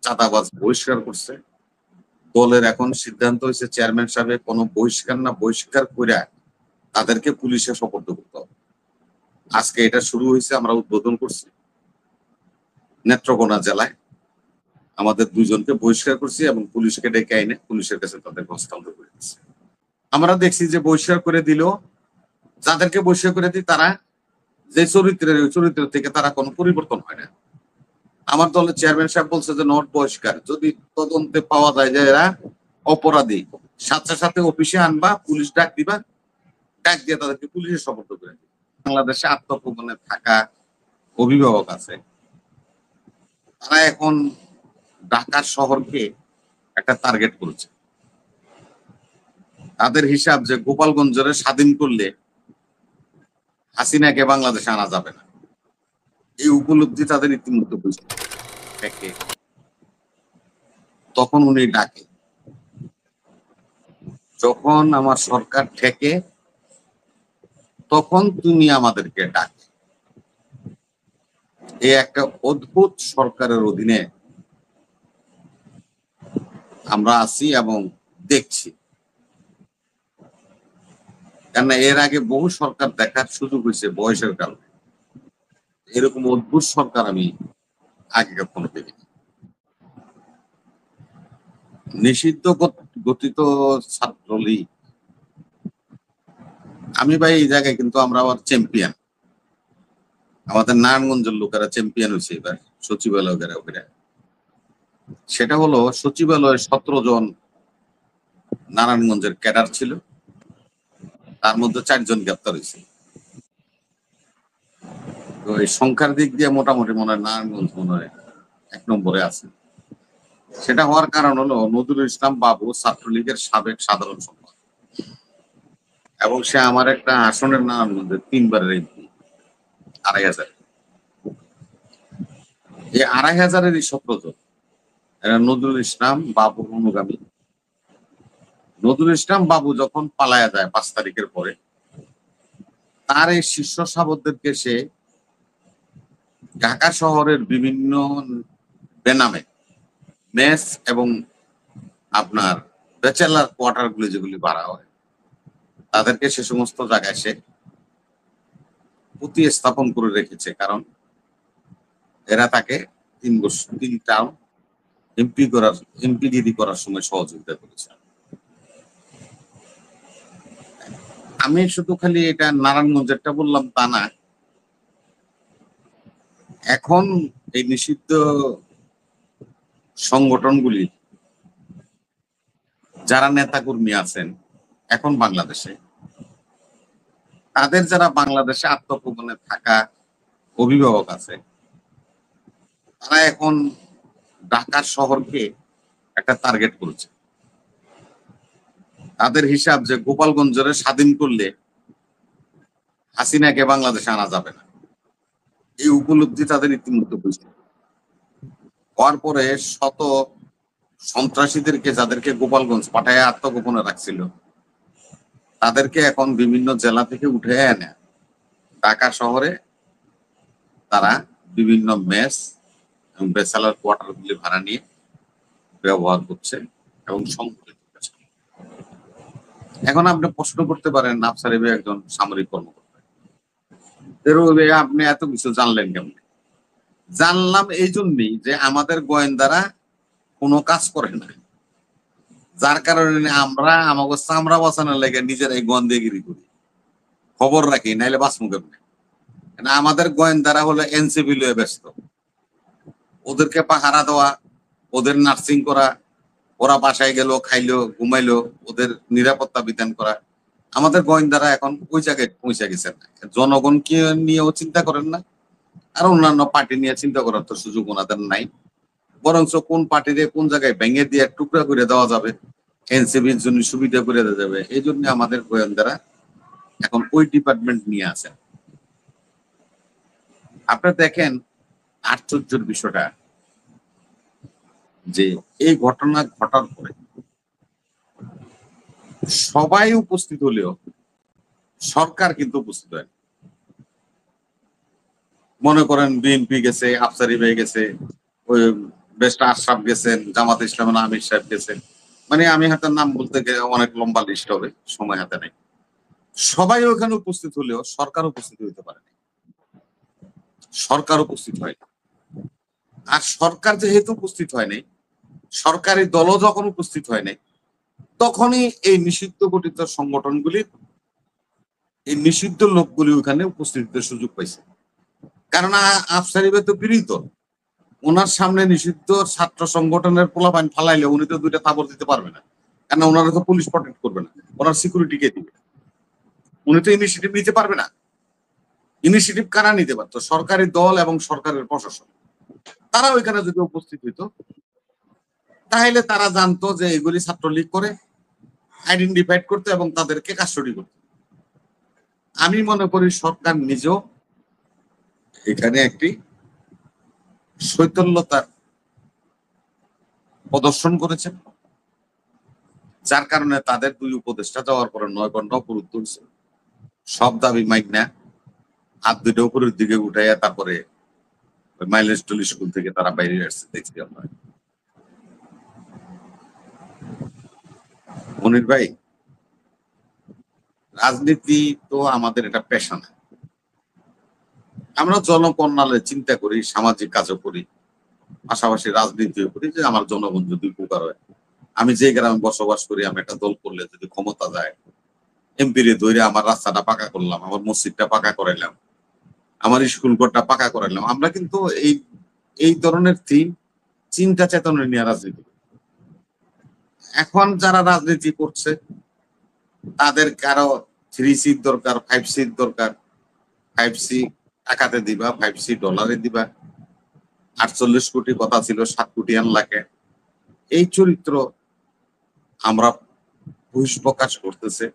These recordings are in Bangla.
চাঁদাবাজ বহিষ্কার করছে। দলের এখন সিদ্ধান্ত হয়েছে চেয়ারম্যান সাহেব কোনো বহিষ্কার না, বহিষ্কার করে তাদেরকে পুলিশে সোপর্দ করতে হবে। আজকে এটা শুরু হয়েছে, আমরা উদ্বোধন করছি নেত্রকোনা জেলায়। আমাদের দুইজনকে বহিষ্কার করছি এবং পুলিশকে ডেকে আইনে পুলিশের কাছে তাদেরকে হস্তান্তর করে দিচ্ছি। আমরা দেখছি যে বহিষ্কার করে দিল, যাদেরকে বহিষ্কার করে দিই তারা যে চরিত্রের, ওই চরিত্র থেকে তারা কোনো পরিবর্তন হয় না। আমার দলের চেয়ারম্যান সাহেব বলছে যে নট বহিষ্কার, যদি তদন্তে পাওয়া যায় যে এরা অপরাধী, সাথে সাথে অফিসে আনবা, পুলিশ ডাক দিবা, ডাক দিয়ে তাদেরকে পুলিশে সোপর্দ করে দিবা। বাংলাদেশে আত্মগোপনে থাকা অভিভাবক আছে, তারা এখন ঢাকা শহরকে একটা টার্গেট করেছে। তাদের হিসাব যে গোপালগঞ্জের স্বাধীন করলে হাসিনাকে বাংলাদেশে আনা যাবে না। এই উপলব্ধি তাদের ইতিমধ্যে বুঝতে তখন উনি ডাকে, যখন আমার সরকার ঠেকে তখন তুমি আমাদেরকে ডাকে। এই একটা অদ্ভুত সরকারের অধীনে আমরা আছি এবং দেখছি। কেন এর আগে বহু সরকার দেখার সুযোগ হয়েছে বয়সের কারণে, এরকম অদ্ভুত সরকার আমি আগে কখনো দেখিনি। নিষিদ্ধ গঠিত ছাত্রলীগ, আমি ভাই এই জায়গায় কিন্তু আমরা আবার চ্যাম্পিয়ন। আমাদের নারায়ণগঞ্জের লোকেরা চ্যাম্পিয়ন হয়েছে এবার সচিবালয় ওখানে। সেটা হলো সচিবালয়ে 17 জন নারায়ণগঞ্জের ক্যাডার ছিল, তার মধ্যে 4 জন গ্রেপ্তার হয়েছে। তো এই সংখ্যার দিক দিয়ে মোটামুটি মনে হয় নারায়ণগঞ্জ মনে হয় 1 নম্বরে আছে। সেটা হওয়ার কারণ হলো নজরুল ইসলাম বাবু ছাত্রলীগের সাবেক সাধারণ সম্পাদক এবং সে আমার একটা আসনের নারায়ণগঞ্জের 3 বারের এমপি। 2500, এই 2500-এরই 17 জন এরা নজরুল ইসলাম বাবুর অনুগামী। নজরুল ইসলাম বাবু যখন পালায়া যায় 5 তারিখের পরে, তার এই শীর্ষ সাবকদেরকে সে ঢাকা শহরের বিভিন্ন বেনামে মেস এবং আপনার ব্যাচেলার কোয়ার্টার গুলি যেগুলি ভাড়া হয়, তাদেরকে সে সমস্ত জায়গায় সে প্রতিস্থাপন করে রেখেছে। কারণ এরা তাকে 3 বছর 3 টার্ম এমপিগিরি করার সময় সহযোগিতা করেছে। আমি শুধু খালি এটা নারায়ণগঞ্জেরটা বললাম তা না, এখন এই নিষিদ্ধ সংগঠনগুলি যারা নেতাকর্মী আছেন এখন বাংলাদেশে, তাদের যারা বাংলাদেশে আত্মগোপনে থাকা অভিভাবক আছে, তারা এখন ঢাকা শহরকে একটা টার্গেট করেছে। তাদের হিসাব যে গোপালগঞ্জের স্বাধীন করলে হাসিনাকে বাংলাদেশে আনা যাবে না। এই উপলব্ধি তাদের ইতিমধ্যে বুঝতে হওয়ার পরে শত সন্ত্রাসীদেরকে, যাদেরকে গোপালগঞ্জ পাঠায় আত্মগোপনে রাখছিল, তাদেরকে এখন বিভিন্ন জেলা থেকে উঠে এনে ঢাকা শহরে তারা বিভিন্ন মেস এবং ব্যাচেলার কোয়ার্টার গুলি ভাড়া নিয়ে ব্যবহার করছে এবং সংগঠিত করছে। এখন আপনি প্রশ্ন করতে পারেন, আফসার ভাই একজন সামরিক কর্মকর্তা, আপনি এত কিছু জানলেন কেমন? জানলাম এই জন্যই যে আমাদের গোয়েন্দারা কোনো কাজ করে না, যার কারণে আমরা আমাকে চামড়া বাঁচানোর লেগে নিজের এই গন্দেগিরি করি, খবর রাখি, নাইলে বাঁচমুখের নেই। আমাদের গোয়েন্দারা হলো এনসিপি লয়ে ব্যস্ত, ওদেরকে পাহারা দেওয়া, ওদের নার্সিং করা, ওরা বাসায় গেল, খাইলো, ঘুমাইলো, ওদের নিরাপত্তা বিধান করা। আমাদের গোয়েন্দারা এখন ওই জায়গায় পৌঁছে গেছেন, জনগণকে নিয়েও চিন্তা করেন না, আর অন্যান্য পার্টি নিয়ে চিন্তা করার তো সুযোগ ওনাদের নাই। বরঞ্চ কোন পার্টিরে কোন জায়গায় ভেঙে দিয়ে টুকরা করে দেওয়া যাবে, এনসিপির জন্য সুবিধা করে দেওয়া যাবে, এই জন্য আমাদের গোয়েন্দারা এখন ওই ডিপার্টমেন্ট নিয়ে আছেন। আপনারা দেখেন আশ্চর্যের বিষয়টা যে এই ঘটনা ঘটার পরে সবাই উপস্থিত হলেও সরকার কিন্তু উপস্থিত হয়। মনে করেন বিএনপি গেছে, আফসারি ভাই গেছে, ওই বেস্ট আশরাফ গেছেন, জামাত ইসলামের আমির সাহেব গেছেন, মানে আমি হাতে নাম বলতে গেলে অনেক লম্বা লিস্ট হবে, সময় হাতে নেই। সবাই ওখানে উপস্থিত হলেও সরকার উপস্থিত হইতে পারে না, সরকার উপস্থিত হয়। আর সরকার যেহেতু উপস্থিত হয় নাই, সরকারি দলও যখন উপস্থিত হয় নাই, তখনই এই নিষিদ্ধ গঠিত সংগঠনগুলি, এই নিষিদ্ধ লোকগুলি ওখানে উপস্থিতির সুযোগ পাইছে। কারণ আফসারি ভাই তো বিরোধী দল, ওনার সামনে নিষিদ্ধ ছাত্র সংগঠনের পোলাপাইন ফালাইলে উনি তো দুইটা তাবর দিতে পারবে না, কারণ ওনারা তো পুলিশ প্রটেক্ট করবে না, ওনার সিকিউরিটি কে দিবে? উনি তো ইনিশিয়েটিভ নিতে পারবে না। ইনিশিয়েটিভ কারা নিতে পারতো? সরকারি দল এবং সরকারের প্রশাসন। তারা ওইখানে যদি উপস্থিত হইতো, তাহলে তারা জানতো যে এগুলি ছাত্রলীগ করে, আইডেন্টিফাইড করতে এবং তাদেরকে কাস্টডি করতে। আমি মনে করি সরকার নিজেও এখানে একটি শৈথল্যতার প্রদর্শন করেছেন, যার কারণে তাদের দুই উপদেষ্টা যাওয়ার পরে 9 ঘন্টা অবরুদ্ধ হয়েছে। সব দাবি মাইক না, হাত দুটো উপরের দিকে উঠাইয়া তারপরে মাইলেজ টুল স্কুল থেকে তারা বাইরে আসছে, দেখছি আমরা। মনির ভাই, রাজনীতি তো আমাদের এটা পেশা না। আমরা জনকল্যাণে চিন্তা করি, সামাজিক কাজও করি, পাশাপাশি রাজনীতিও করি, যে আমার জনগণ যদি উপকার হয়। আমি যে গ্রামে বসবাস করি, আমি একটা দল করলে যদি ক্ষমতা যায়, এমপি রে ধরে আমার রাস্তাটা পাকা করলাম, আমার মসজিদটা পাকা করাইলাম, আমার স্কুল ঘরটা পাকা করাইলাম। আমরা কিন্তু এই এই ধরনের থিম, চিন্তা চেতনা নিয়ে রাজনীতি। এখন যারা রাজনীতি করছে তাদের কারো 3C দরকার, 5C দরকার। 5C টাকাতে দিবা, 5C ডলারে দিবা। 48 কোটি কথা ছিল, 7 কোটি আনলাকে। এই চরিত্র আমরা বহিষ্প্রকাশ করতেছে।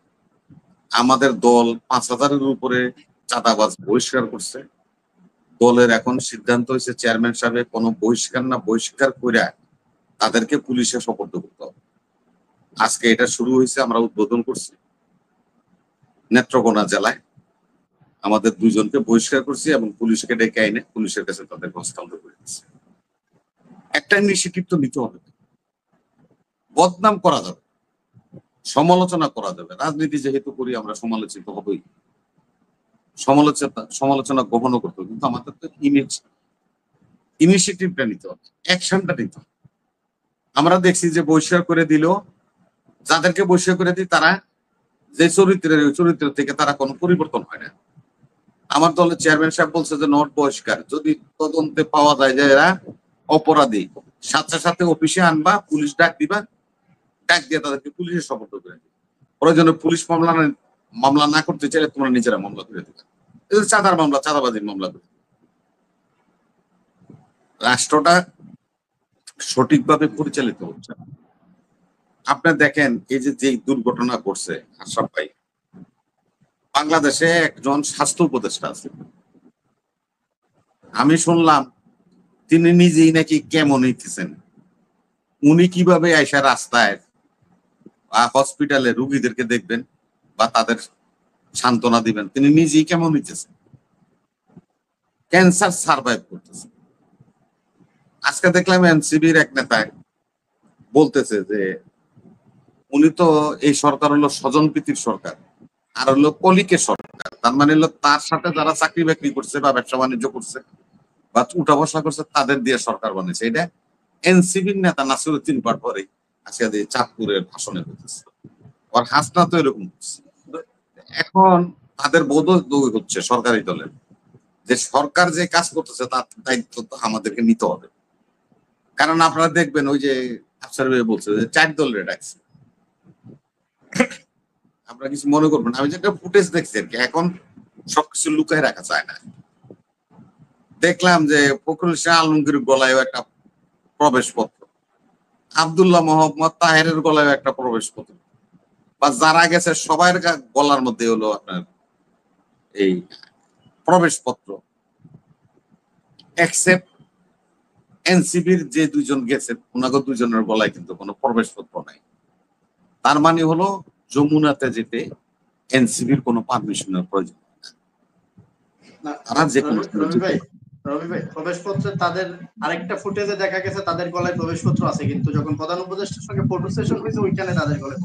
আমাদের দল 5,000-এর উপরে চাঁদাবাজ বহিষ্কার করছে। দলের এখন সিদ্ধান্ত হয়েছে চেয়ারম্যান সাহেব কোনো বহিষ্কার না, বহিষ্কার করে তাদেরকে পুলিশে সোপর্দ করতে হবে। আজকে এটা শুরু হয়েছে, আমরা উদ্বোধন করছি নেত্রকোনা জেলায়। আমাদের 2 জনকে বহিষ্কার করছি এবং পুলিশকে ডেকে আইনে পুলিশের কাছে তাদের হস্তান্তর করে দিচ্ছি। একটা ইনিশিয়েটিভ তো নিতে হবে। বদনাম করা যাবে, সমালোচনা করা যাবে। রাজনীতি যেহেতু করি আমরা, সমালোচিত হবই, সমালোচনা গ্রহণ করতে হবে, কিন্তু আমাদের তো ইনিশিয়েটিভটা নিতে হবে, অ্যাকশনটা নিতে হবে। আমরা দেখছি যে বহিষ্কার করে দিল, যাদেরকে বহিষ্কার করে দিই তারা যে চরিত্রের, ওই চরিত্র থেকে তারা কোনো পরিবর্তন হয় না। আমার দলের চেয়ারম্যান সাহেব বলছে যে নট বহিষ্কার, যদি তদন্তে পাওয়া যায় যে এরা অপরাধী, সাথে সাথে অফিসে আনবা, পুলিশ ডাক দিবা, ডাক দিয়ে তাদেরকে পুলিশে সোপর্দ করে দিবে। প্রয়োজনে পুলিশ মামলা না করতে চাইলে তোমরা নিজেরা মামলা করে দিবে। চাঁদার মামলা, চাঁদাবাজির মামলা করে। রাষ্ট্রটা সঠিকভাবে পরিচালিত হচ্ছে না। আপনি দেখেন এই যে দুর্ঘটনা করছে আশরাফ ভাই, বাংলাদেশে একজন স্বাস্থ্য উপদেষ্টা আছে, আমি শুনলাম তিনি নিজেই নাকি কেমন হইতেছেন। উনি কিভাবে আইসা রাস্তায় হসপিটালে রুগীদেরকে দেখবেন বা তাদের সান্ত্বনা দিবেন, তিনি নিজেই কেমন হইতেছেন, ক্যান্সার সার্ভাইভ করতেছে। আজকে দেখলাম এনসিবির এক নেতা বলতেছে যে উনি তো, এই সরকার হলো স্বজনপ্রীতির সরকার, আর হলো কলিকের সরকার। তার মানে হলো তার সাথে যারা চাকরি বাকরি করছে বা ব্যবসা বাণিজ্য করছে বা উঠা বসা করছে তাদের দিয়ে সরকার বানিয়েছে। এটা এনসিবির নেতা নাসিরউদ্দিন পাটোয়ারি আজকে চাঁদপুরের ভাষণে বলতেছে। আর হাসনা তো এরকম করছে। এখন তাদের বোধ হচ্ছে সরকারি দলের, যে সরকার যে কাজ করতেছে তার দায়িত্ব তো আমাদেরকে নিতে হবে। কারণ আপনারা দেখবেন ওই যে আফসার ভাই বলছে যে 4 দলের ডাকছে, আপনারা কিছু মনে করবেন, আমি যেটা ফুটেজ দেখছি আর কি। এখন সবকিছু লুকায় রাখা যায় না। দেখলাম যে ফখরুল ইসলাম আলমগীর গলায়ও একটা প্রবেশপত্র, আব্দুল্লাহ মোহাম্মদ তাহেরের গলায়ও একটা প্রবেশপত্র, বা যারা গেছে সবার গলার মধ্যে হলো আপনার এই প্রবেশপত্র, এক্সেপ্ট এনসিবির যে 2 জন গেছে ওনাকে 2 জনের গলায় কিন্তু কোনো প্রবেশপত্র নাই। তার মানে হলো যমুনাতে যেতে এনসিবির কোনো পারমিশনের প্রয়োজন না, তারা যে কোনো রবি ভাই, প্রবেশপত্রে তাদের আরেকটা ফুটেজে দেখা গেছে তাদের গলায় প্রবেশপত্র আছে, কিন্তু যখন প্রধান উপদেষ্টার সঙ্গে ফটো সেশন হয়েছে ওইখানে তাদের গলায়